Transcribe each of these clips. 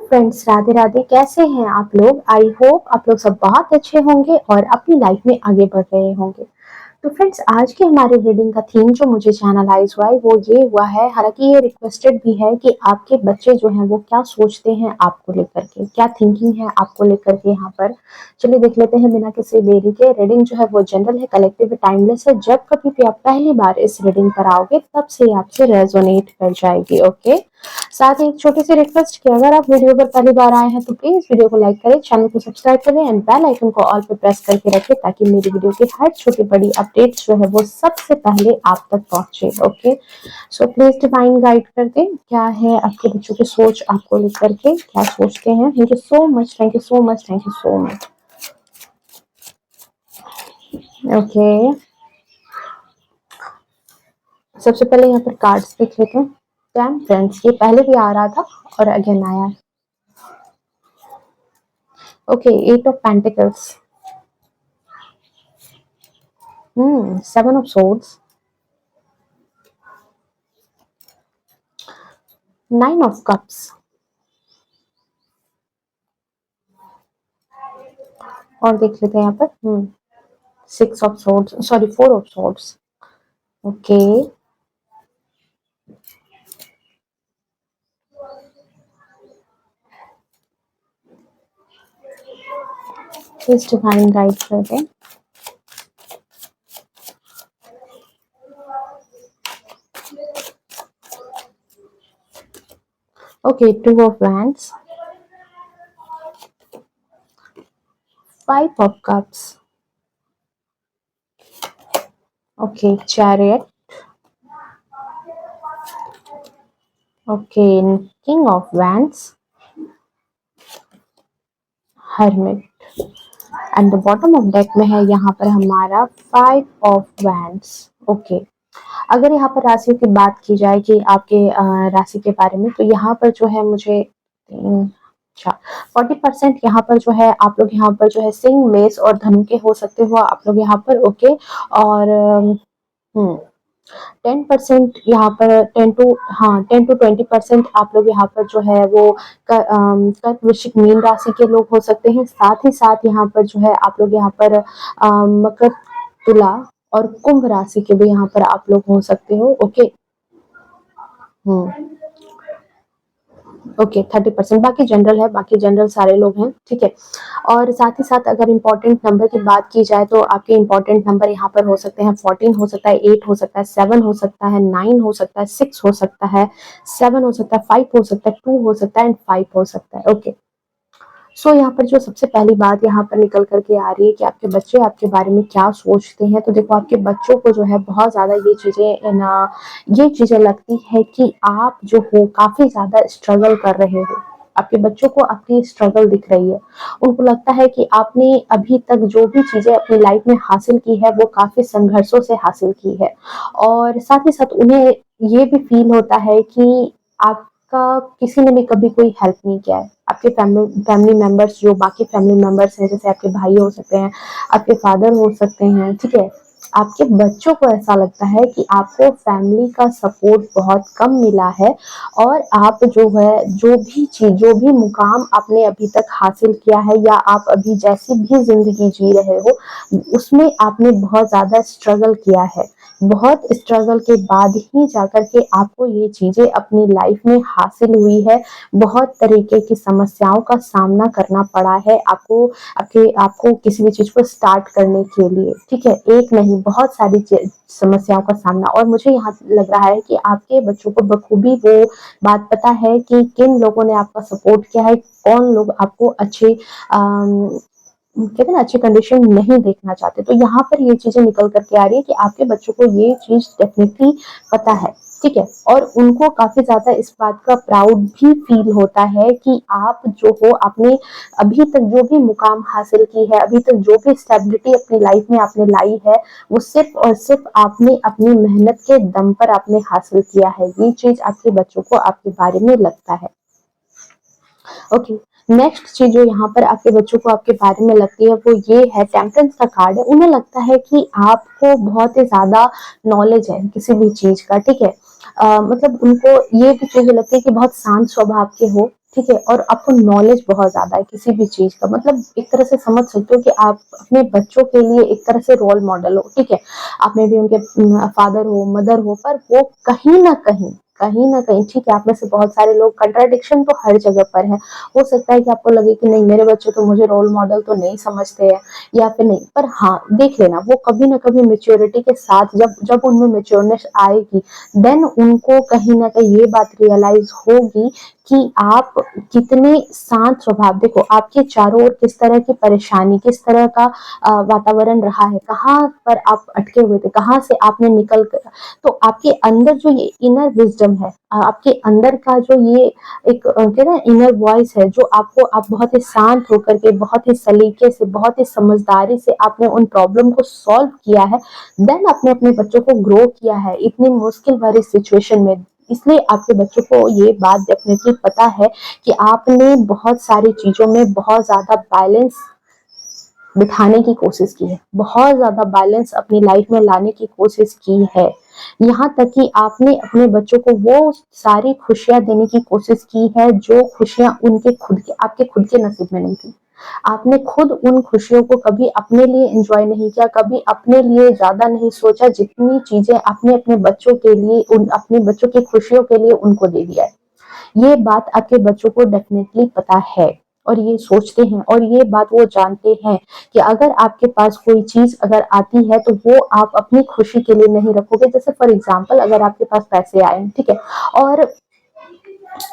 Friends, Radhe Radhe. कैसे हैं आप लोग? आई होप आप लोग सब बहुत अच्छे होंगे और अपनी लाइफ में आगे बढ़ रहे होंगे। तो फ्रेंड्स, आज के हमारे रीडिंग का थीम जो मुझे चैनलाइज हुआ है वो ये हुआ है, हालांकि ये रिक्वेस्टेड भी है कि आपके बच्चे जो हैं वो क्या सोचते हैं आपको लेकर के, क्या थिंकिंग है आपको लेकर के। यहाँ पर चलिए देख लेते हैं बिना किसी देरी के। रीडिंग जो है वो जनरल है, कलेक्टिव, टाइमलेस है। जब कभी भी आप पहली बार इस रीडिंग पर आओगे तब से आपसे रेजोनेट कर जाएगी। ओके, साथ ही एक छोटी सी रिक्वेस्ट कि अगर आप वीडियो पर पहली बार आए हैं तो प्लीज वीडियो को लाइक करें, चैनल को सब्सक्राइब करें एंड बेल आइकन को ऑल पे प्रेस करके रखें ताकि मेरी वीडियो की हर छोटी बड़ी अपडेट्स जो है वो सबसे पहले आप तक पहुंचे। Okay, so please divine guide कर दें, क्या है आपके बच्चों की सोच आपको लेकर के, क्या सोचते हैं। Thank you so much, thank you so much, thank you so much. Okay, सबसे पहले यहाँ पर कार्ड्स देख लेते हैं। टेम्परेंस, ये पहले भी आ रहा था और अगेन आया है। Okay, 8 of pentacles, 7 of swords, 9 of cups और देख लेते हैं यहाँ पर 6 of swords, sorry 4 of swords। Okay, please divine guide कर दें। Okay, 2 of wands, 5 of cups. Okay, chariot। Okay, king of wands, hermit and the bottom of deck में है यहाँ पर हमारा 5 ऑफ wands। ओके, अगर यहाँ पर राशियों की बात की जाए कि आपके राशि के बारे में, तो यहाँ पर जो है मुझे अच्छा 40% यहाँ पर जो है आप लोग यहाँ पर जो है सिंह, मेष और धनु के हो सकते हो आप लोग यहाँ पर। ओके, और 10% यहाँ पर 10 to 20% आप लोग यहाँ पर जो है वो कर्क, वृश्चिक, मीन राशि के लोग हो सकते हैं। साथ ही साथ यहाँ पर जो है आप लोग यहाँ पर मकर, तुला और कुंभ राशि के भी यहाँ पर आप लोग हो सकते हो। ओके, ओके 30%, बाकी जनरल है, बाकी जनरल सारे लोग हैं, ठीक है। और साथ ही साथ अगर इम्पोर्टेंट नंबर की बात की जाए तो आपके इम्पोर्टेंट नंबर यहाँ पर हो सकते हैं 14 हो सकता है, 8 हो सकता है, 7 हो सकता है, 9 हो सकता है, 6 हो सकता है, 7 हो सकता है, 5 हो सकता है, 2 हो सकता है एंड 5 हो सकता है। ओके, सो यहाँ पर जो सबसे पहली बात यहाँ पर निकल करके आ रही है कि आपके बच्चे आपके बारे में क्या सोचते हैं। तो देखो, आपके बच्चों को जो है बहुत ज्यादा ये चीजें लगती है कि आप जो हो काफी ज्यादा स्ट्रगल कर रहे हो। आपके बच्चों को आपकी स्ट्रगल दिख रही है। उनको लगता है कि आपने अभी तक जो भी चीजें अपनी लाइफ में हासिल की है वो काफी संघर्षों से हासिल की है। और साथ ही साथ उन्हें ये भी फील होता है कि आपका किसी ने भी कभी कोई हेल्प नहीं किया है। आपके फैमिली मेंबर्स, जो बाकी फैमिली मेंबर्स हैं, जैसे आपके भाई हो सकते हैं, आपके फादर हो सकते हैं, ठीक है। आपके बच्चों को ऐसा लगता है कि आपको फैमिली का सपोर्ट बहुत कम मिला है और आप जो है जो भी चीज, जो भी मुकाम आपने अभी तक हासिल किया है या आप अभी जैसी भी जिंदगी जी रहे हो उसमें आपने बहुत ज्यादा स्ट्रगल किया है। बहुत स्ट्रगल के बाद ही जाकर के आपको ये चीजें अपनी लाइफ में हासिल हुई है। बहुत तरीके की समस्याओं का सामना करना पड़ा है आपको किसी भी चीज को स्टार्ट करने के लिए, ठीक है। एक नहीं, बहुत सारी समस्याओं का सामना। और मुझे यहाँ लग रहा है कि आपके बच्चों को बखूबी वो बात पता है कि किन लोगों ने आपका सपोर्ट किया है, कौन लोग आपको कहते हैं ना अच्छी कंडीशन नहीं देखना चाहते। तो यहाँ पर ये चीजें निकल करके आ रही है कि आपके बच्चों को ये चीज डेफिनेटली पता है, ठीक है। और उनको काफी ज्यादा इस बात का प्राउड भी फील होता है कि आप जो हो, आपने अभी तक जो भी मुकाम हासिल की है, अभी तक जो भी स्टेबिलिटी अपनी लाइफ में आपने लाई है, वो सिर्फ और सिर्फ आपने अपनी मेहनत के दम पर आपने हासिल किया है। ये चीज आपके बच्चों को आपके बारे में लगता है। ओके, नेक्स्ट चीज जो यहाँ पर आपके बच्चों को आपके बारे में लगती है वो ये है, टेम्परेंस का कार्ड है। उन्हें लगता है कि आपको बहुत ही ज्यादा नॉलेज है किसी भी चीज का, ठीक है। मतलब उनको ये भी चीजें लगती है कि बहुत शांत स्वभाव के हो, ठीक है, और आपको नॉलेज बहुत ज्यादा है किसी भी चीज का, मतलब एक तरह से समझ सकते हो कि आप अपने बच्चों के लिए एक तरह से रोल मॉडल हो, ठीक है। आप में भी उनके फादर हो, मदर हो, पर वो कहीं ना कहीं ठीक है, आप में से बहुत सारे लोग, कंट्राडिक्शन तो हर जगह पर है। हो सकता है कि आपको लगे कि नहीं, मेरे बच्चे तो मुझे रोल मॉडल तो नहीं समझते हैं, या फिर नहीं, पर हाँ देख लेना, वो कभी ना कभी मेच्योरिटी के साथ, जब जब उनमें मेच्योरनेस आएगी, देन उनको कहीं ना कहीं ये बात रियलाइज होगी कि आप कितने शांत स्वभाव, देखो आपके चारों ओर किस तरह की परेशानी, किस तरह का वातावरण रहा है, कहाँ पर आप अटके हुए थे, कहाँ से आपने निकल कर, तो आपके अंदर जो ये इनर विजडम है, आपके अंदर का जो ये एक कहते हैं इनर वॉइस है, जो आपको, आप बहुत ही शांत होकर के, बहुत ही सलीके से, बहुत ही समझदारी से आपने उन प्रॉब्लम को सॉल्व किया है, देन आपने अपने बच्चों को ग्रो किया है इतनी मुश्किल भरी सिचुएशन में। इसलिए आपके बच्चों को ये बात डेफिनेटली पता है कि आपने बहुत सारी चीजों में बहुत ज्यादा बैलेंस बिठाने की कोशिश की है, बहुत ज्यादा बैलेंस अपनी लाइफ में लाने की कोशिश की है। यहाँ तक कि आपने अपने बच्चों को वो सारी खुशियां देने की कोशिश की है जो खुशियां उनके खुद के, आपके खुद के नसीब में नहीं थी। आपने खुद उन खुशियों को कभी अपने लिए एंजॉय नहीं किया, कभी अपने लिए ज्यादा नहीं सोचा, जितनी चीजें आपने अपने बच्चों के लिए, उन अपने बच्चों की खुशियों के लिए उनको दे दिया है। ये बात आपके बच्चों को डेफिनेटली पता है, और ये सोचते हैं, और ये बात वो जानते हैं कि अगर आपके पास कोई चीज अगर आती है तो वो आप अपनी खुशी के लिए नहीं रखोगे। जैसे फॉर एग्जाम्पल, अगर आपके पास पैसे आए, ठीक है, और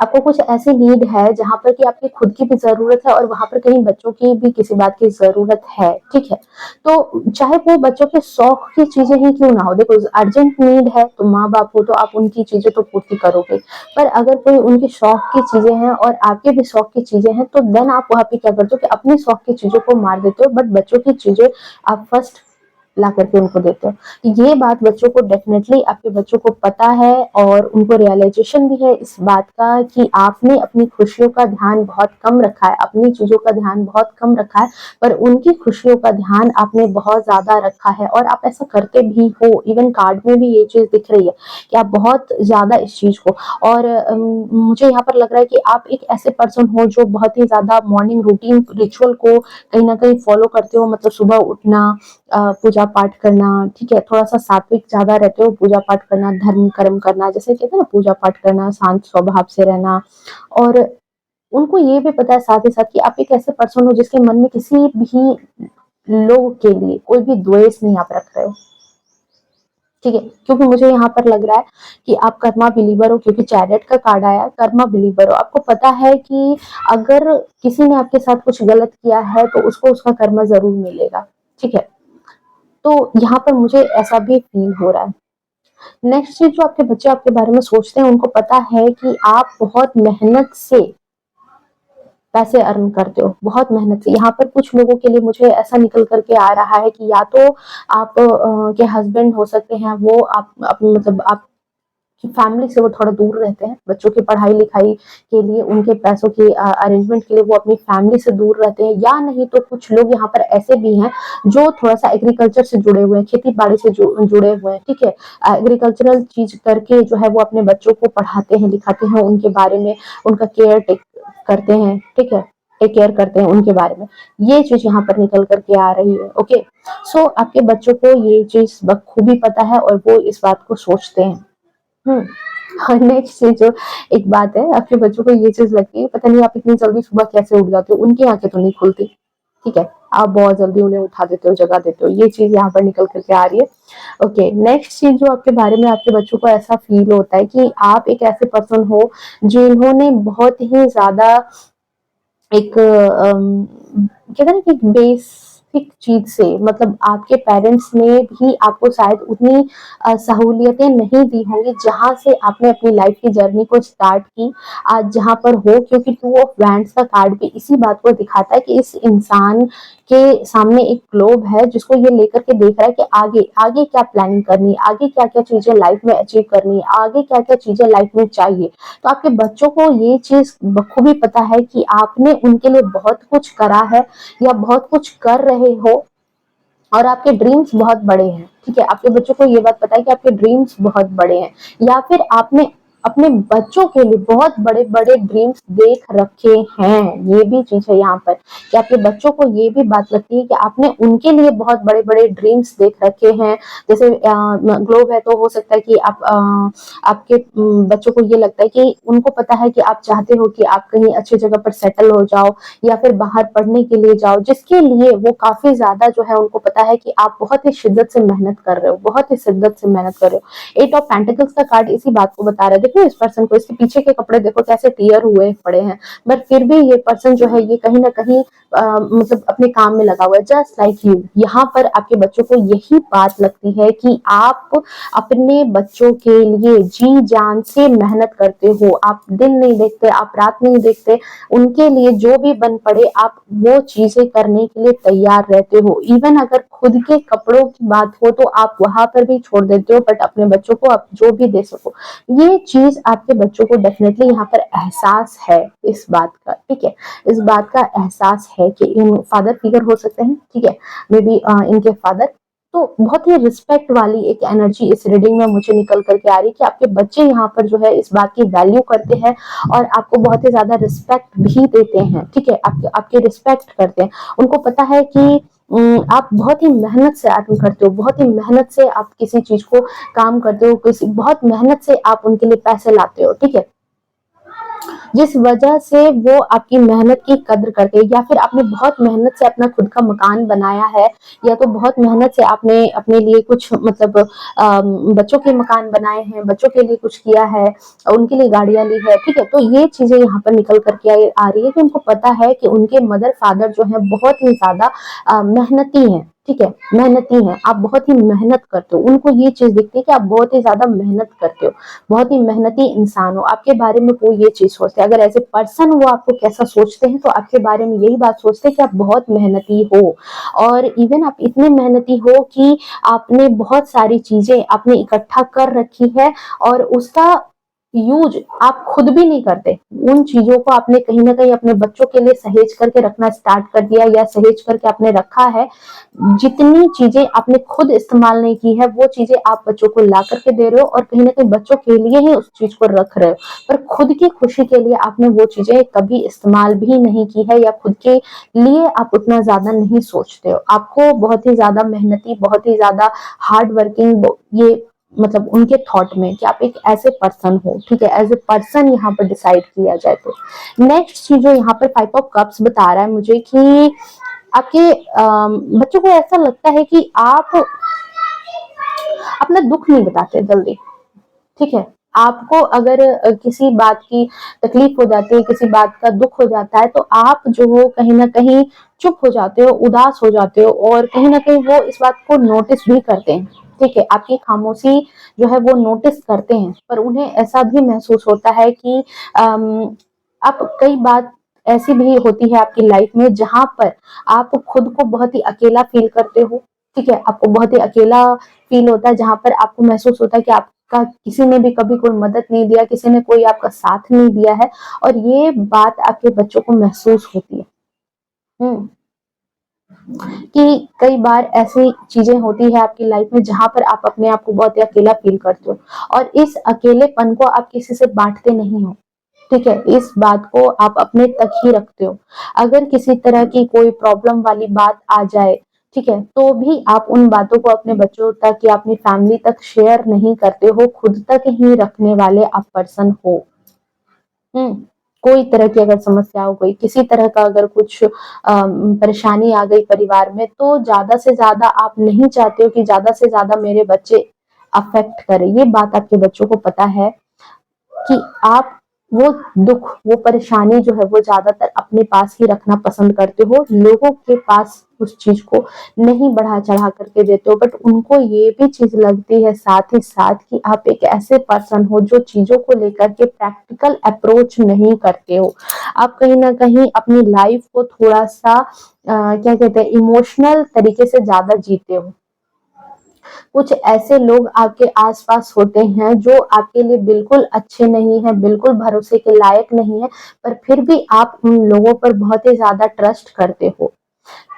आपको कुछ ऐसी नीड है जहां पर कि आपकी खुद की भी जरूरत है, और वहां पर कहीं बच्चों की भी किसी बात की जरूरत है, ठीक है, तो चाहे वो बच्चों के शौक की चीजें ही क्यों ना हो, देखो अर्जेंट नीड है तो माँ बाप हो तो आप उनकी चीजें तो पूर्ति करोगे, पर अगर कोई उनके शौक की चीजें हैं और आपके भी शौक की चीजें हैं, तो देन आप वहां पे क्या करते हो कि अपनी शौक की चीजों को मार देते हो, बट बच्चों की चीजें आप फर्स्ट ला करके उनको देते हो। ये बात बच्चों को डेफिनेटली, आपके बच्चों को पता है, और उनको रियलाइजेशन भी है इस बात का कि आपने अपनी खुशियों का ध्यान बहुत कम रखा है, अपनी चीजों का ध्यान बहुत कम रखा है, पर उनकी खुशियों का ध्यान आपने बहुत ज्यादा रखा है, और आप ऐसा करते भी हो। इवन कार्ड में भी ये चीज दिख रही है कि आप बहुत ज्यादा इस चीज को, और मुझे यहाँ पर लग रहा है कि आप एक ऐसे पर्सन हो जो बहुत ही ज्यादा मॉर्निंग रूटीन रिचुअल को कहीं ना कहीं फॉलो करते हो, मतलब सुबह उठना, पूजा पाठ करना, ठीक है, थोड़ा सा सात्विक ज्यादा रहते हो, पूजा पाठ करना, धर्म कर्म करना, जैसे कहते हैं ना, पूजा पाठ करना, शांत स्वभाव से रहना, और उनको ये भी पता है साथ ही साथ कि आप एक ऐसे पर्सन हो जिसके मन में किसी भी लोग के लिए कोई भी द्वेष नहीं आप रख रहे हो, ठीक है, क्योंकि मुझे यहाँ पर लग रहा है कि आप कर्मा बिलीवर हो, क्योंकि चैरियट का कार्ड आया, कर्मा बिलीवर हो, आपको पता है कि अगर किसी ने आपके साथ कुछ गलत किया है तो उसको उसका कर्मा जरूर मिलेगा, ठीक है, तो यहाँ पर मुझे ऐसा भी फील हो रहा है। नेक्स्ट चीज, जो आपके बच्चे आपके बारे में सोचते हैं, उनको पता है कि आप बहुत मेहनत से पैसे अर्न करते हो, बहुत मेहनत से। यहाँ पर कुछ लोगों के लिए मुझे ऐसा निकल करके आ रहा है कि या तो आप के हस्बैंड हो सकते हैं, वो आप मतलब आप कि फैमिली से वो थोड़ा दूर रहते हैं, बच्चों की पढ़ाई लिखाई के लिए, उनके पैसों की अरेंजमेंट के लिए वो अपनी फैमिली से दूर रहते हैं, या नहीं तो कुछ लोग यहाँ पर ऐसे भी हैं जो थोड़ा सा एग्रीकल्चर से जुड़े हुए हैं, खेती बाड़ी से जुड़े हुए हैं, ठीक है, एग्रीकल्चरल चीज करके जो है वो अपने बच्चों को पढ़ाते हैं, लिखाते हैं, उनके बारे में उनका केयर टेक करते हैं, ठीक है, टेक केयर करते हैं उनके बारे में। ये चीज यहाँ पर निकल करके आ रही है। ओके, सो आपके बच्चों को ये चीज बखूबी पता है, और वो इस बात को सोचते हैं। और नेक्स्ट चीज जो एक बात है, आपके बच्चों को ये चीज लगती है, पता नहीं आप इतनी जल्दी सुबह कैसे उठ जाते हो, उनकी आंखें तो नहीं खुलती, ठीक है, आप बहुत जल्दी उन्हें उठा देते हो, जगा देते हो, ये चीज यहाँ पर निकल करके आ रही है। ओके, नेक्स्ट चीज जो आपके बारे में आपके बच्चों को ऐसा फील होता है कि आप एक ऐसे पर्सन हो जिन्होंने बहुत ही ज्यादा एक कहते हैं ना कि बेसिक चीज से, मतलब आपके पेरेंट्स ने भी आपको शायद उतनी सहूलियतें नहीं दी होंगी जहां से आपने अपनी लाइफ की जर्नी को स्टार्ट की, आज जहां पर हो, क्योंकि टू ऑफ वैंड्स का कार्ड भी इसी बात को दिखाता है कि इस इंसान के सामने एक ग्लोब है जिसको ये लेकर के देख रहा है कि आगे आगे क्या प्लानिंग करनी है, आगे क्या क्या चीजें लाइफ में अचीव करनी है, आगे क्या क्या चीजें लाइफ में चाहिए। तो आपके बच्चों को ये चीज बखूबी पता है कि आपने उनके लिए बहुत कुछ करा है, या बहुत कुछ कर रहे हो, और आपके ड्रीम्स बहुत बड़े हैं, ठीक है, आपके बच्चों को ये बात पता है कि आपके ड्रीम्स बहुत बड़े हैं, या फिर आपने अपने बच्चों के लिए बहुत बड़े-बड़े ड्रीम्स देख रखे हैं। ये भी चीज़ है यहाँ पर कि आपके बच्चों को ये भी बात लगती है कि आपने उनके लिए बहुत बड़े-बड़े ड्रीम्स देख रखे हैं। जैसे ग्लोब है तो हो सकता है कि आपके बच्चों को ये लगता है कि उनको पता है कि आप चाहते हो कि आप कहीं अच्छी जगह पर सेटल हो जाओ या फिर बाहर पढ़ने के लिए जाओ, जिसके लिए वो काफ़ी ज़्यादा जो है उनको पता है कि आप बहुत ही शिद्दत से मेहनत कर रहे हो, बहुत ही शिद्दत से मेहनत कर रहे हो। 8 ऑफ पेंटिकल्स का कार्ड इसी बात को बता रहा है। देखो इस पर्सन को, इसके पीछे के कपड़े देखो कैसे टियर हुए पड़े हैं, बट फिर भी ये पर्सन जो है ये कहीं न कहीं मतलब अपने काम में लगा हुआ है, जस्ट लाइक यू। यहाँ पर आपके बच्चों को यही बात लगती है कि आप अपने बच्चों के लिए जी जान से मेहनत करते हो, आप दिन नहीं देखते, आप रात नहीं देखते, उनके लिए जो भी बन पड़े आप वो चीजें करने के लिए तैयार रहते हो। इवन अगर खुद के कपड़ों की बात हो तो आप वहां पर भी छोड़ देते हो, बट अपने बच्चों को आप जो भी दे सको। ये चीज आपके बच्चों को डेफिनेटली यहाँ पर एहसास है इस बात का, ठीक है, इस बात का एहसास है कि इन फादर फिगर हो सकते हैं, ठीक है, मे बी इनके फादर। तो बहुत ही रिस्पेक्ट वाली एक एनर्जी इस रीडिंग में मुझे निकल करके आ रही है कि आपके बच्चे यहाँ पर जो है इस बात की वैल्यू करते हैं और आपको बहुत ही ज्यादा रिस्पेक्ट भी देते हैं, ठीक है, आपके रिस्पेक्ट करते हैं। उनको पता है कि आप बहुत ही मेहनत से अर्न करते हो, बहुत ही मेहनत से आप किसी चीज को काम करते हो, किसी बहुत मेहनत से आप उनके लिए पैसे लाते हो, ठीक है, जिस वजह से वो आपकी मेहनत की कद्र करते हैं। या फिर आपने बहुत मेहनत से अपना खुद का मकान बनाया है, या तो बहुत मेहनत से आपने अपने लिए कुछ मतलब बच्चों के मकान बनाए हैं, बच्चों के लिए कुछ किया है, उनके लिए गाड़ियां ली है, ठीक है। तो ये चीजें यहाँ पर निकल करके आ रही है कि उनको पता है कि उनके मदर फादर जो है बहुत ही ज्यादा मेहनती हैं, ठीक है, मेहनती हैं, आप बहुत ही मेहनत करते हो। उनको ये चीज दिखती है कि आप बहुत ही ज्यादा मेहनत करते हो, बहुत ही मेहनती इंसान हो। आपके बारे में वो ये चीज सोचते हैं, अगर एज ए पर्सन वो आपको कैसा सोचते हैं तो आपके बारे में यही बात सोचते हैं कि आप बहुत मेहनती हो। और इवन आप इतने मेहनती हो कि आपने बहुत सारी चीजें आपने इकट्ठा कर रखी है और उसका यूज आप खुद भी नहीं करते। उन चीजों को आपने कहीं ना कहीं अपने बच्चों के लिए सहेज करके रखना स्टार्ट कर दिया, या सहेज करके आपने रखा है। जितनी चीजें आपने खुद इस्तेमाल नहीं की है वो चीजें आप बच्चों को ला करके दे रहे हो, और कहीं ना कहीं बच्चों के लिए ही उस चीज को रख रहे हो, पर खुद की खुशी के लिए आपने वो चीजें कभी इस्तेमाल भी नहीं की है, या खुद के लिए आप उतना ज्यादा नहीं सोचते हो। आपको बहुत ही ज्यादा मेहनती, बहुत ही ज्यादा हार्ड वर्किंग, ये मतलब उनके थॉट में कि आप एक ऐसे पर्सन हो, ठीक है, एज ए पर्सन यहाँ पर डिसाइड किया जाए तो। नेक्स्ट चीज जो यहाँ पर 5 ऑफ कप्स बता रहा है मुझे कि आपके बच्चों को ऐसा लगता है कि आप अपना दुख नहीं बताते जल्दी, ठीक है। आपको अगर किसी बात की तकलीफ हो जाती है, किसी बात का दुख हो जाता है, तो आप जो हो कहीं ना कहीं चुप हो जाते हो, उदास हो जाते हो, और कहीं ना कहीं वो इस बात को नोटिस भी करते हैं, ठीक है, आपकी खामोशी जो है वो नोटिस करते हैं। पर उन्हें ऐसा भी महसूस होता है कि आप कई बात ऐसी भी होती है आपकी लाइफ में जहां पर आप खुद को बहुत ही अकेला फील करते हो, ठीक है, आपको बहुत ही अकेला फील होता है, जहां पर आपको महसूस होता है कि आपका किसी ने भी कभी कोई मदद नहीं दिया, किसी ने कोई आपका साथ नहीं दिया है, और ये बात आपके बच्चों को महसूस होती है। हम्म कि कई बार ऐसी चीजें होती है आपकी लाइफ में जहां पर आप अपने आप को बहुत ही अकेला फील करते हो, और इस अकेलेपन को आप किसी से बांटते नहीं हो, ठीक है, इस बात को आप अपने तक ही रखते हो। अगर किसी तरह की कोई प्रॉब्लम वाली बात आ जाए, ठीक है, तो भी आप उन बातों को अपने बच्चों तक या अपनी फैमिली तक शेयर नहीं करते हो, खुद तक ही रखने वाले आप पर्सन हो। हम्म कोई तरह की अगर समस्या हो गई, किसी तरह का अगर कुछ परेशानी आ गई परिवार में, तो ज्यादा से ज्यादा आप नहीं चाहते हो कि ज्यादा से ज्यादा मेरे बच्चे अफेक्ट करें। ये बात आपके बच्चों को पता है कि आप वो दुख, वो परेशानी जो है वो ज्यादातर अपने पास ही रखना पसंद करते हो, लोगों के पास उस चीज को नहीं बढ़ा चढ़ा करके देते हो। बट उनको ये भी चीज लगती है साथ ही साथ कि आप एक ऐसे पर्सन हो जो चीजों को लेकर के प्रैक्टिकल अप्रोच नहीं करते हो। आप कहीं ना कहीं अपनी लाइफ को थोड़ा सा क्या कहते हैं, इमोशनल तरीके से ज्यादा जीते हो। कुछ ऐसे लोग आपके आसपास होते हैं जो आपके लिए बिल्कुल अच्छे नहीं है, बिल्कुल भरोसे के लायक नहीं है, पर फिर भी आप उन लोगों पर बहुत ही ज्यादा ट्रस्ट करते हो।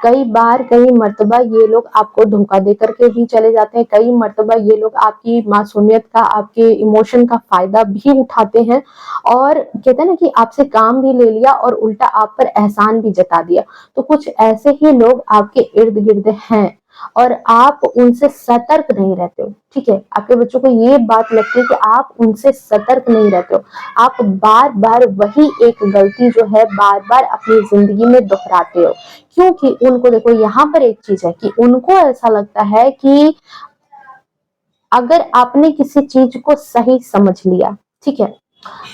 कई बार कई मर्तबा ये लोग आपको धोखा दे करके भी चले जाते हैं, कई मर्तबा ये लोग आपकी मासूमियत का, आपके इमोशन का फायदा भी उठाते हैं और कहते हैं ना कि आपसे काम भी ले लिया और उल्टा आप पर एहसान भी जता दिया। तो कुछ ऐसे ही लोग आपके इर्द गिर्द हैं और आप उनसे सतर्क नहीं रहते हो, ठीक है। आपके बच्चों को ये बात लगती है कि आप उनसे सतर्क नहीं रहते हो, आप बार बार वही एक गलती जो है बार बार अपनी जिंदगी में दोहराते हो। क्योंकि उनको देखो यहाँ पर एक चीज है कि उनको ऐसा लगता है कि अगर आपने किसी चीज को सही समझ लिया, ठीक है,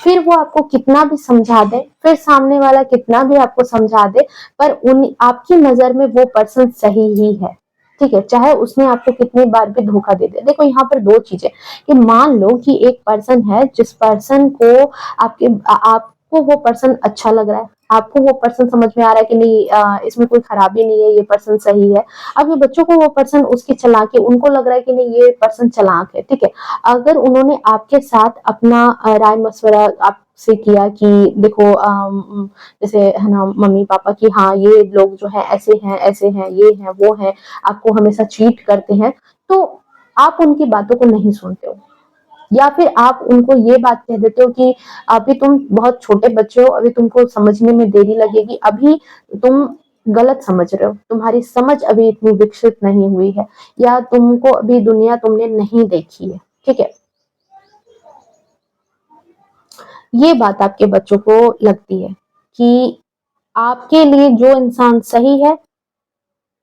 फिर वो आपको कितना भी समझा दे, फिर सामने वाला कितना भी आपको समझा दे, पर उन आपकी नजर में वो पर्सन सही ही है, ठीक है, चाहे उसने आपको कितनी बार भी धोखा दे दे। देखो यहाँ पर दो चीजें कि मान लो कि एक पर्सन है जिस पर्सन को आपको वो पर्सन अच्छा लग रहा है, आपको वो पर्सन समझ में आ रहा है कि नहीं इसमें कोई खराबी नहीं है, ये पर्सन सही है। अब ये बच्चों को वो पर्सन उसकी चालाकी, उनको लग रहा है कि नहीं ये पर्सन चालाक है, ठीक है। अगर उन्होंने आपके साथ अपना राय मशवरा आपसे किया कि देखो जैसे है ना मम्मी पापा की, हाँ ये लोग जो है ऐसे हैं ये हैं वो हैं, आपको हमेशा चीट करते हैं, तो आप उनकी बातों को नहीं सुनते हो, या फिर आप उनको ये बात कह देते हो कि अभी तुम बहुत छोटे बच्चे हो, अभी तुमको समझने में देरी लगेगी, अभी तुम गलत समझ रहे हो, तुम्हारी समझ अभी इतनी विकसित नहीं हुई है, या तुमको अभी दुनिया तुमने नहीं देखी है, ठीक है। ये बात आपके बच्चों को लगती है कि आपके लिए जो इंसान सही है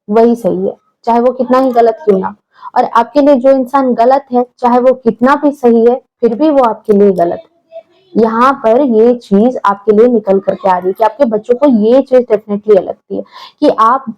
वही सही है, चाहे वो कितना ही गलत क्यों ना, और आपके लिए जो इंसान गलत है चाहे वो कितना भी सही है फिर भी वो आपके लिए गलत है। यहाँ पर ये चीज आपके लिए निकल करके आ रही है कि आपके बच्चों को ये चीज डेफिनेटली लगती है कि आप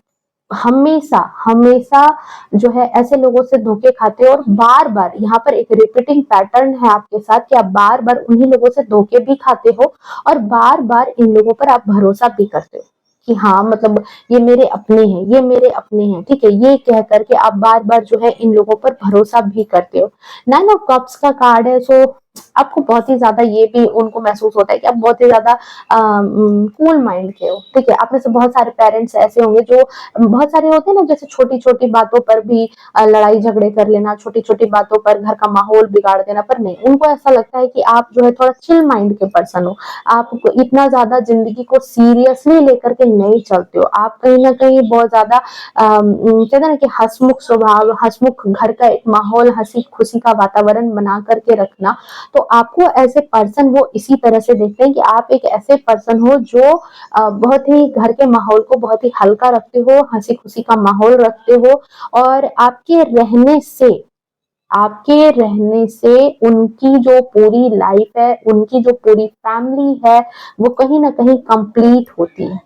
हमेशा हमेशा जो है ऐसे लोगों से धोखे खाते हो, और बार बार यहाँ पर एक रिपीटिंग पैटर्न है आपके साथ कि आप बार बार उन्हीं लोगों से धोखे भी खाते हो और बार बार इन लोगों पर आप भरोसा भी करते हो कि हाँ मतलब ये मेरे अपने हैं, ये मेरे अपने हैं, ठीक है, ये कह करके आप बार बार जो है इन लोगों पर भरोसा भी करते हो। 9 ऑफ कप्स का कार्ड है, सो आपको बहुत ही ज्यादा ये भी उनको महसूस होता है कि आप बहुत ही ज्यादा कूल माइंड के हो, ठीक है। आप में से बहुत सारे पेरेंट्स ऐसे होंगे जो बहुत सारे होते हैं ना, जैसे छोटी छोटी बातों पर भी लड़ाई झगड़े कर लेना, छोटी छोटी बातों पर घर का माहौल बिगाड़ देना, पर नहीं, उनको ऐसा लगता है कि आप जो है थोड़ा चिल माइंड के पर्सन हो, आप इतना ज्यादा जिंदगी को सीरियसली लेकर के नहीं चलते हो, आप कहीं ना कहीं बहुत ज्यादा कहते हैं ना कि हंसमुख स्वभाव, हंसमुख घर का एक माहौल, हंसी खुशी का वातावरण बना करके रखना, तो आपको ऐसे पर्सन वो इसी तरह से देखते हैं कि आप एक ऐसे पर्सन हो जो बहुत ही घर के माहौल को बहुत ही हल्का रखते हो, हंसी खुशी का माहौल रखते हो, और आपके रहने से उनकी जो पूरी लाइफ है, उनकी जो पूरी फैमिली है, वो कहीं ना कहीं कंप्लीट होती है,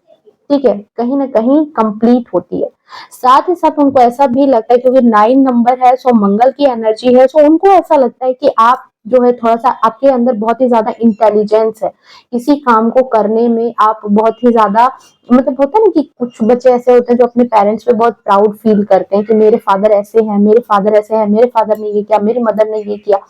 ठीक है, कहीं ना कहीं कंप्लीट होती है। साथ ही साथ उनको ऐसा भी लगता है क्योंकि 9 नंबर है, सो मंगल की एनर्जी है, सो उनको ऐसा लगता है कि आप जो है थोड़ा सा आपके अंदर बहुत ही ज्यादा इंटेलिजेंस है, किसी काम को करने में आप बहुत ही ज्यादा, मतलब होता है ना कि कुछ बच्चे ऐसे होते हैं जो अपने पेरेंट्स पे बहुत प्राउड फील करते हैं कि मेरे फादर ऐसे हैं, मेरे फादर ऐसे हैं, मेरे फादर ने ये किया, मेरी मदर ने ये किया।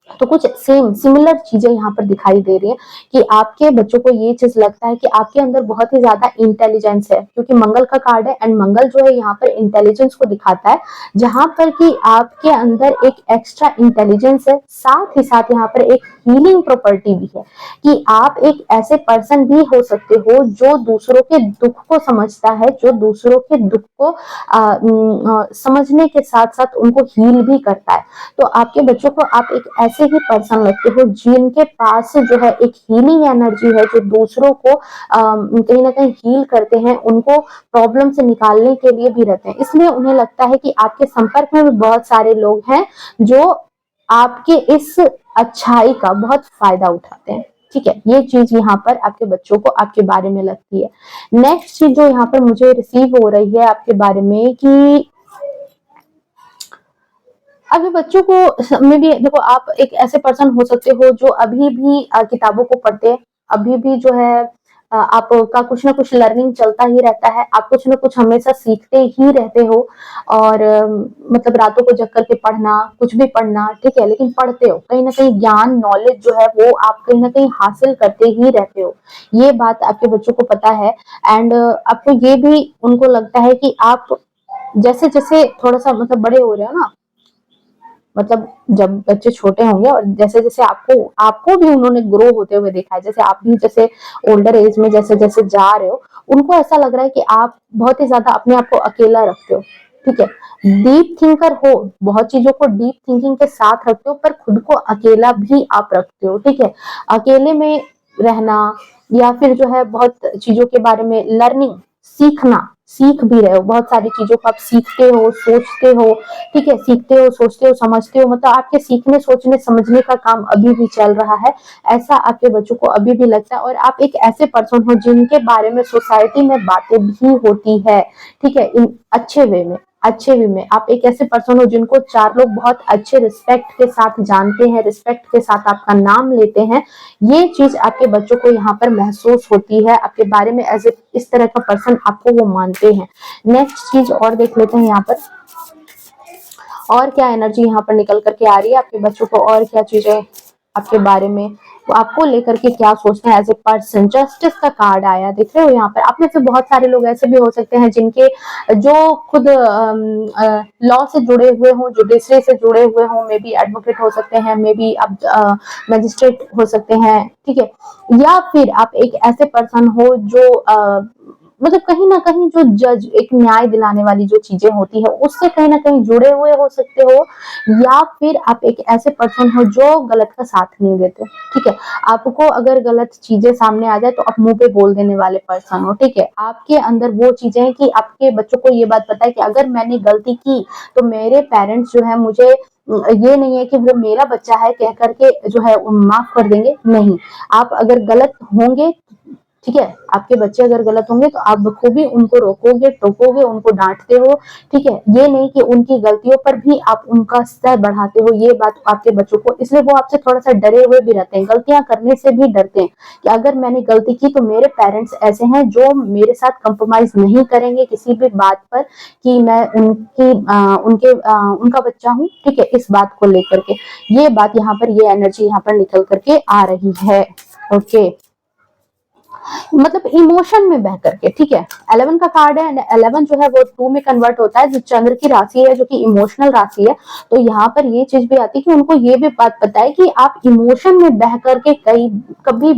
तो कुछ सेम सिमिलर चीजें यहाँ पर दिखाई दे रही है कि आपके बच्चों को ये चीज लगता है कि आपके अंदर बहुत ही ज्यादा इंटेलिजेंस है, क्योंकि मंगल का कार्ड है एंड मंगल जो है यहाँ पर इंटेलिजेंस को दिखाता है, जहां पर कि आपके अंदर एक एक्स्ट्रा इंटेलिजेंस है, साथ ही साथ यहाँ पर एक हीलिंग प्रॉपर्टी भी है कि आप एक ऐसे पर्सन भी हो सकते हो जो दूसरों के दुख को समझता है, जो दूसरों के दुख को समझने के साथ साथ उनको हील भी करता है। तो आपके बच्चों को आप एक ऐसे ही पर्सन लगते हो जिनके पास जो है एक हीलिंग एनर्जी है, जो दूसरों को कहीं ना कहीं हील करते हैं, उनको प्रॉब्लम से निकालने के लिए भी रहते हैं, इसलिए उन्हें लगता है कि आपके संपर्क में भी बहुत सारे लोग हैं जो आपके इस अच्छाई का बहुत फायदा उठाते हैं, ठीक है। ये चीज यहाँ पर आपके बच्चों को आपके बारे में लगती है। नेक्स्ट चीज जो यहाँ पर मुझे रिसीव हो रही है आपके बारे में कि अभी बच्चों को में भी देखो, आप एक ऐसे पर्सन हो सकते हो जो अभी भी किताबों को पढ़ते हैं, अभी भी जो है आपका कुछ ना कुछ लर्निंग चलता ही रहता है, आप कुछ ना कुछ हमेशा सीखते ही रहते हो। और मतलब रातों को जग करके पढ़ना, कुछ भी पढ़ना, ठीक है, लेकिन पढ़ते हो, कहीं ना कहीं ज्ञान नॉलेज जो है वो आप कहीं ना कहीं हासिल करते ही रहते हो, ये बात आपके बच्चों को पता है। एंड आपको ये भी उनको लगता है कि आप जैसे जैसे थोड़ा सा मतलब बड़े हो रहे हो ना, मतलब जब बच्चे छोटे होंगे और जैसे जैसे आपको आपको भी उन्होंने ग्रो होते हुए देखा है, जैसे आप भी जैसे ओल्डर एज में जैसे जैसे जा रहे हो, उनको ऐसा लग रहा है कि आप बहुत ही ज्यादा अपने आप को अकेला रखते हो, ठीक है, डीप थिंकर हो, बहुत चीजों को डीप थिंकिंग के साथ रखते हो, पर खुद को अकेला भी आप रखते हो, ठीक है, अकेले में रहना या फिर जो है बहुत चीजों के बारे में लर्निंग, सीखना, सीख भी रहे हो, बहुत सारी चीजों को आप सीखते हो, सोचते हो, ठीक है, सीखते हो, सोचते हो, समझते हो, मतलब आपके सीखने सोचने समझने का काम अभी भी चल रहा है, ऐसा आपके बच्चों को अभी भी लगता है। और आप एक ऐसे पर्सन हो जिनके बारे में सोसाइटी में बातें भी होती है, ठीक है, इन अच्छे वे में, अच्छे वे में आप एक ऐसे पर्सन हो जिनको चार लोग बहुत अच्छे रिस्पेक्ट के साथ जानते हैं, रिस्पेक्ट के साथ आपका नाम लेते हैं, ये चीज आपके बच्चों को यहाँ पर महसूस होती है, आपके बारे में एज इस तरह का पर्सन आपको वो मानते हैं। नेक्स्ट चीज और देख लेते हैं यहाँ पर, और क्या एनर्जी यहाँ पर निकल करके आ रही है आपके बच्चों को, और क्या चीजें आपके बारे में, तो आपको लेकर के क्या सोचते हैं एज ए पर्सन। जस्टिस का कार्ड आया, देख रहे हो यहाँ पर, आप में से बहुत सारे लोग ऐसे भी हो सकते हैं जिनके जो खुद लॉ से जुड़े हुए हों, जुडिशरी से जुड़े हुए हों, मे बी एडवोकेट हो सकते हैं, मे बी आप मजिस्ट्रेट हो सकते हैं, ठीक है, या फिर आप एक ऐसे पर्सन हो जो मतलब कहीं ना कहीं जो जज, एक न्याय दिलाने वाली जो चीजें होती है उससे कहीं ना कहीं जुड़े हुए हो सकते हो, या फिर आप एक ऐसे पर्सन हो जो गलत का साथ नहीं देते, ठीक है, आपको अगर गलत चीजें सामने आ जाए तो आप मुंह पे बोल देने वाले पर्सन हो, ठीक है, आपके अंदर वो चीजें हैं कि आपके बच्चों को ये बात पता है कि अगर मैंने गलती की तो मेरे पेरेंट्स जो है मुझे ये नहीं है कि वो मेरा बच्चा है कह करके जो है माफ कर देंगे, नहीं, आप अगर गलत होंगे, ठीक है, आपके बच्चे अगर गलत होंगे तो आप बखूबी उनको रोकोगे, टोकोगे, उनको डांटते हो, ठीक है, ये नहीं कि उनकी गलतियों पर भी आप उनका स्तर बढ़ाते हो, ये बात आपके बच्चों को, इसलिए वो आपसे थोड़ा सा डरे हुए भी रहते हैं, गलतियां करने से भी डरते हैं कि अगर मैंने गलती की तो मेरे पेरेंट्स ऐसे हैं जो मेरे साथ कंप्रोमाइज नहीं करेंगे किसी भी बात पर, कि मैं उनका बच्चा हूँ, ठीक है, इस बात को लेकर के ये बात यहाँ पर, ये एनर्जी यहाँ पर निकल करके आ रही है। ओके, मतलब इमोशन में बह करके, ठीक है, 11 का कार्ड है एंड 11 जो है वो 2 में कन्वर्ट होता है, जो चंद्र की राशि है, जो कि इमोशनल राशि है, तो यहाँ पर ये चीज भी आती है कि उनको ये भी बात पता है कि आप इमोशन में बह करके कभी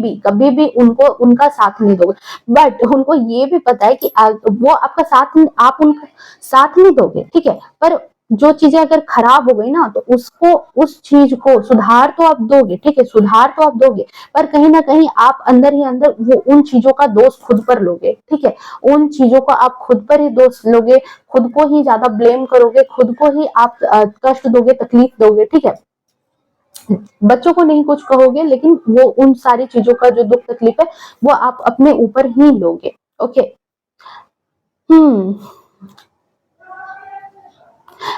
भी उनको उनका साथ नहीं दोगे, बट उनको ये भी पता है कि वो आपका साथ, आप उनका साथ नहीं दोगे, ठीक है, पर जो चीजें अगर खराब हो गई ना तो उसको, उस चीज को सुधार तो आप दोगे, ठीक है, सुधार तो आप दोगे, पर कहीं ना कहीं आप अंदर ही अंदर वो उन चीजों का दोष खुद पर लोगे, ठीक है, उन चीजों को आप खुद पर ही दोष लोगे, खुद को ही ज्यादा ब्लेम करोगे, खुद को ही आप कष्ट दोगे, तकलीफ दोगे, ठीक है, बच्चों को नहीं कुछ कहोगे, लेकिन वो उन सारी चीजों का जो दुख तकलीफ है वो आप अपने ऊपर ही लोगे। ओके, हम्म,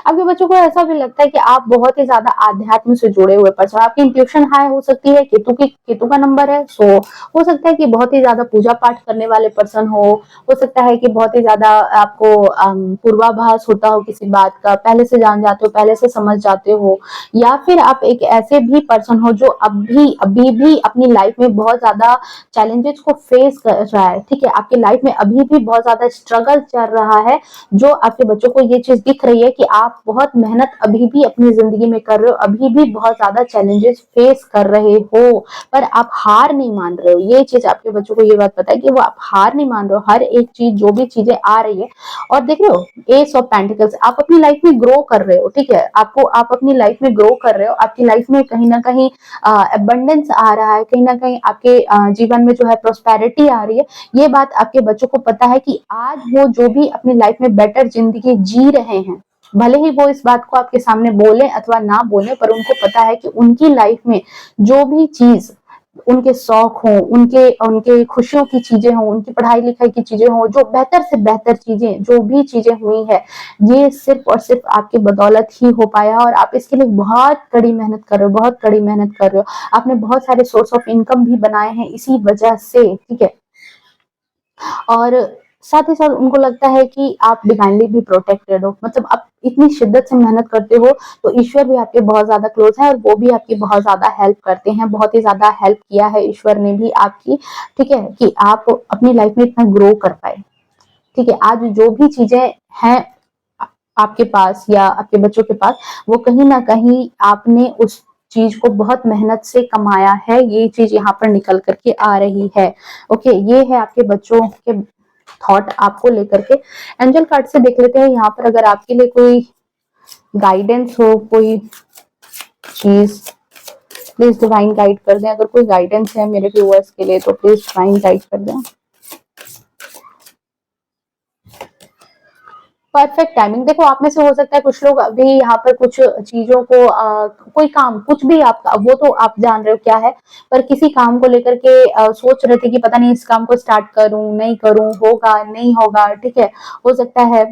आपके बच्चों को ऐसा भी लगता है कि आप बहुत ही ज्यादा आध्यात्म से जुड़े हुए पर्सन, आपकी इंट्यूशन हाई हो सकती है, केतु का नंबर है, सो हो सकता है कि बहुत ही ज्यादा पूजा पाठ करने वाले पर्सन हो सकता है कि बहुत ही ज्यादा आपको पूर्वाभास होता हो किसी बात का, पहले से जान जाते हो, पहले से समझ जाते हो, या फिर आप एक ऐसे भी पर्सन हो जो अभी भी अपनी लाइफ में बहुत ज्यादा चैलेंजेस को फेस कर रहा है, ठीक है, आपकी लाइफ में अभी भी बहुत ज्यादा स्ट्रगल चल रहा है, जो आपके बच्चों को ये चीज दिख रही है कि आप बहुत मेहनत अभी भी अपनी जिंदगी में कर रहे हो, अभी भी बहुत ज्यादा चैलेंजेस फेस कर रहे हो, पर आप हार नहीं मान रहे हो, ये चीज आपके बच्चों को ये बात पता है कि वो आप हार नहीं मान रहे हो, हर एक चीज जो भी चीजें आ रही है, और देख रहे हो एस ऑफ पेंटिकल्स, आप अपनी लाइफ में ग्रो कर रहे हो, ठीक है, आप अपनी लाइफ में ग्रो कर रहे हो, आपकी लाइफ में कहीं ना कहीं अबंडेंस आ रहा है, कहीं ना कहीं आपके जीवन में जो है प्रोस्पेरिटी आ रही है, ये बात आपके बच्चों को पता है कि आज वो जो भी अपनी लाइफ में बेटर जिंदगी जी रहे हैं, भले ही वो इस बात को आपके सामने बोले अथवा ना बोले, पर उनको पता है कि उनकी लाइफ में जो भी चीज, उनके शौक हो, उनके उनके खुशियों की चीजें हो, उनकी पढ़ाई लिखाई की चीजें हो, जो बेहतर से बेहतर चीजें जो भी चीजें हुई है, ये सिर्फ और सिर्फ आपकी बदौलत ही हो पाया, और आप इसके लिए बहुत कड़ी मेहनत कर रहे हो, बहुत कड़ी मेहनत कर रहे हो, आपने बहुत सारे सोर्स ऑफ इनकम भी बनाए हैं इसी वजह से, ठीक है, और साथ ही साथ उनको लगता है कि आप डिवाइनली भी प्रोटेक्टेड हो, मतलब आप इतनी शिद्दत से मेहनत करते हो तो ईश्वर भी आपके बहुत ज्यादा क्लोज है और वो भी आपकी बहुत ज्यादा हेल्प करते हैं, बहुत ही ज्यादा हेल्प किया है ईश्वर ने भी आपकी, ठीक है, कि आप अपनी लाइफ में इतना ग्रो कर पाए। ठीक है, आज जो भी चीजें हैं आपके पास या आपके बच्चों के पास, वो कहीं ना कहीं आपने उस चीज को बहुत मेहनत से कमाया है, ये चीज यहाँ पर निकल करके आ रही है। ओके, ये है आपके बच्चों के थॉट आपको लेकर के। एंजल कार्ड से देख लेते हैं यहाँ पर, अगर आपके लिए कोई गाइडेंस हो, कोई चीज, प्लीज डिवाइन गाइड कर दें। अगर कोई गाइडेंस है मेरे व्यूअर्स के लिए तो प्लीज डिवाइन गाइड कर दें। परफेक्ट टाइमिंग, देखो आप में से हो सकता है कुछ लोग अभी यहाँ पर कुछ चीजों को कोई काम कुछ भी आपका, वो तो आप जान रहे हो क्या है, पर किसी काम को लेकर के सोच रहे थे कि पता नहीं इस काम को स्टार्ट करूं नहीं करूं, होगा नहीं होगा, ठीक है, हो सकता है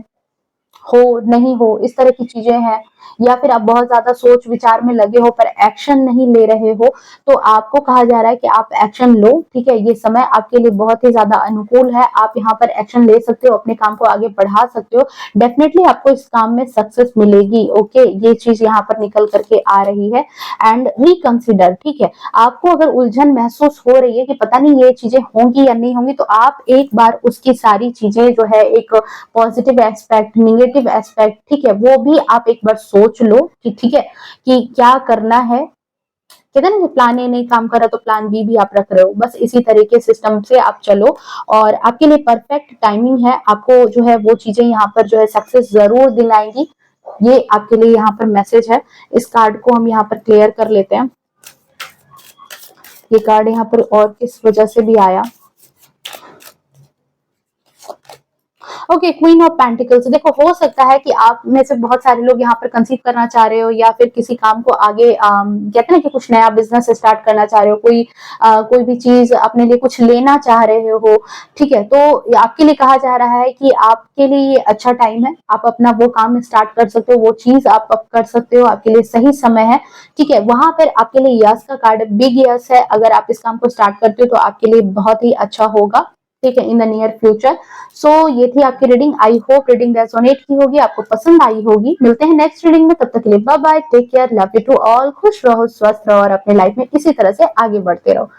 हो नहीं हो, इस तरह की चीजें हैं। या फिर आप बहुत ज्यादा सोच विचार में लगे हो पर एक्शन नहीं ले रहे हो, तो आपको कहा जा रहा है कि आप एक्शन लो। ठीक है, ये समय आपके लिए बहुत ही ज्यादा अनुकूल है, आप यहाँ पर एक्शन ले सकते हो, अपने काम को आगे बढ़ा सकते हो, डेफिनेटली आपको इस काम में सक्सेस मिलेगी। ओके, ये चीज यहाँ पर निकल करके आ रही है। एंड रिकंसिडर, ठीक है, आपको अगर उलझन महसूस हो रही है कि पता नहीं ये चीजें होंगी या नहीं होंगी, तो आप एक बार उसकी सारी चीजें जो है, एक पॉजिटिव एस्पेक्ट, निगेटिव एस्पेक्ट, ठीक है, वो भी आप एक बार सोच लो कि ठीक है कि क्या करना है। कहते हैं ना, प्लान ए नहीं काम कर रहा तो प्लान बी भी आप रख रहे हो, बस इसी तरीके सिस्टम से आप चलो और आपके लिए परफेक्ट टाइमिंग है। आपको जो है वो चीजें यहाँ पर जो है सक्सेस जरूर दिलाएंगी, ये आपके लिए यहाँ पर मैसेज है। इस कार्ड को हम यहाँ पर क्लियर कर लेते हैं। ये कार्ड यहाँ पर और किस वजह से भी आया। ओके, क्वीन ऑफ पेंटिकल्स, देखो हो सकता है कि आप में से बहुत सारे लोग यहाँ पर कंसीव करना चाह रहे हो या फिर किसी काम को आगे कहते हैं ना कि कुछ नया बिजनेस स्टार्ट करना चाह रहे हो, कोई भी चीज अपने लिए कुछ लेना चाह रहे हो। ठीक है, तो आपके लिए कहा जा रहा है कि आपके लिए ये अच्छा टाइम है, आप अपना वो काम स्टार्ट कर सकते हो, वो चीज आप कर सकते हो, आपके लिए सही समय है। ठीक है, वहां पर आपके लिए यस का कार्ड, बिग यस है, अगर आप इस काम को स्टार्ट करते हो तो आपके लिए बहुत ही अच्छा होगा। ठीक है, इन द नियर फ्यूचर। सो ये थी आपकी reading, I hope reading resonate की होगी, आपको पसंद आई होगी। मिलते हैं नेक्स्ट रीडिंग में, तब तक के लिए bye bye, take care, love you to all, खुश रहो, स्वस्थ रहो और अपने लाइफ में इसी तरह से आगे बढ़ते रहो।